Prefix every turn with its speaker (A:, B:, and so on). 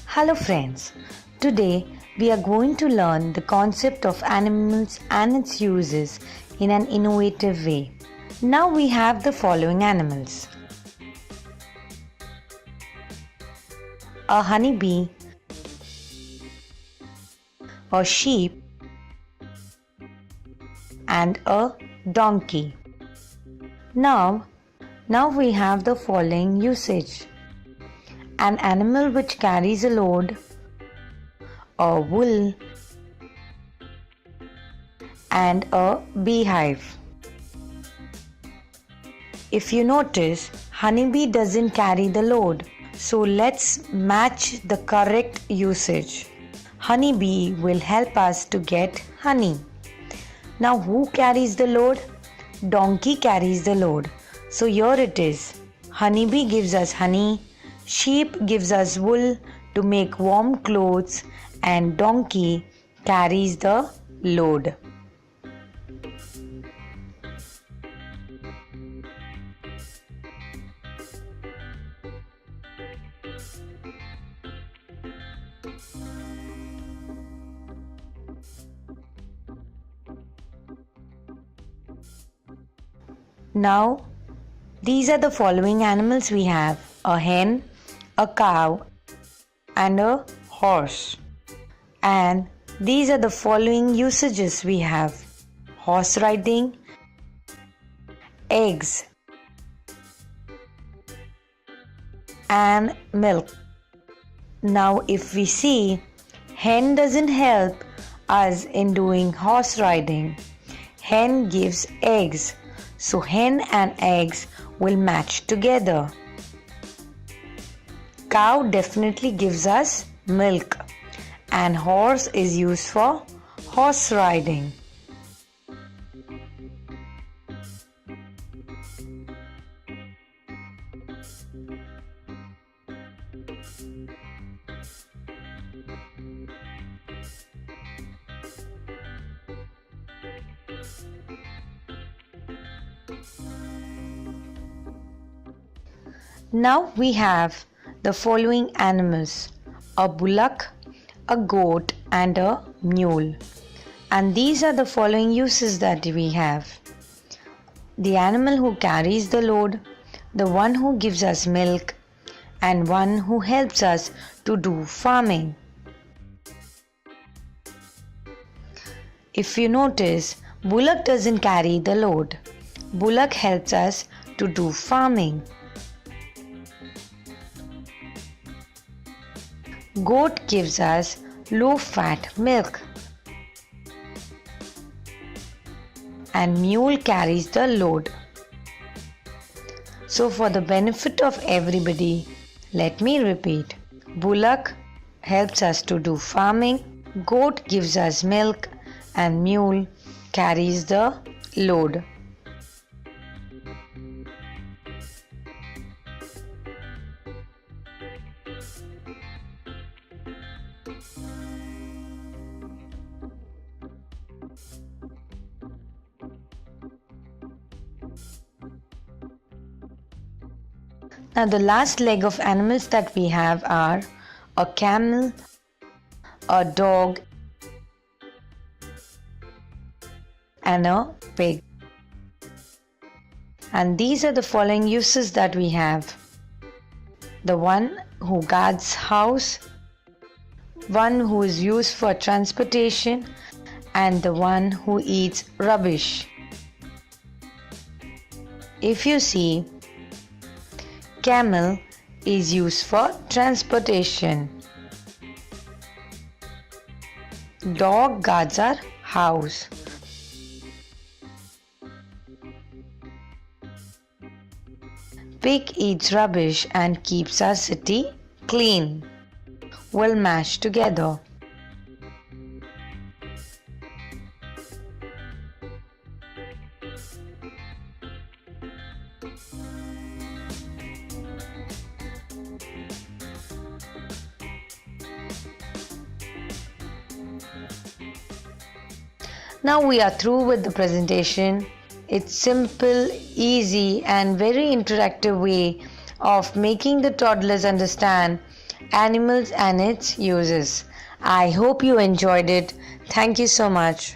A: Hello friends, today we are going to learn the concept of animals and its uses in an innovative way. Now we have the following animals: a honeybee, a sheep, and a donkey. Now we have the following usage: an animal which carries a load, a wool, and a beehive. If you notice, honeybee doesn't carry the load. So let's match the correct usage. Honeybee will help us to get honey. Now who carries the load? Donkey carries the load. So here it is. Honeybee gives us honey, sheep gives us wool to make warm clothes, and donkey carries the load. Now, these are the following animals we have: a hen, a cow, and a horse. And these are the following usages we have: horse riding, eggs, and milk. Now, if we see, hen doesn't help us in doing horse riding. Hen gives eggs. So hen and eggs will match together. Cow definitely gives us milk, and horse is used for horse riding. Now we have the following animals: a bullock, a goat, and a mule. And these are the following uses that we have: the animal who carries the load, the one who gives us milk, and one who helps us to do farming. If you notice, bullock doesn't carry the load. Bullock helps us to do farming. Goat gives us low-fat milk, and mule carries the load. So for the benefit of everybody, let me repeat: bullock helps us to do farming, goat gives us milk, and mule carries the load. Now the last leg of animals that we have are a camel, a dog, and a pig. And these are the following uses that we have: the one who guards house, one who is used for transportation, and the one who eats rubbish. If you see, camel is used for transportation. Dog guards our house. Pig eats rubbish and keeps our city clean. Will mash together. Now we are through with the presentation. It's simple, easy and very interactive way of making the toddlers understand animals and its uses. I hope you enjoyed it. Thank you so much.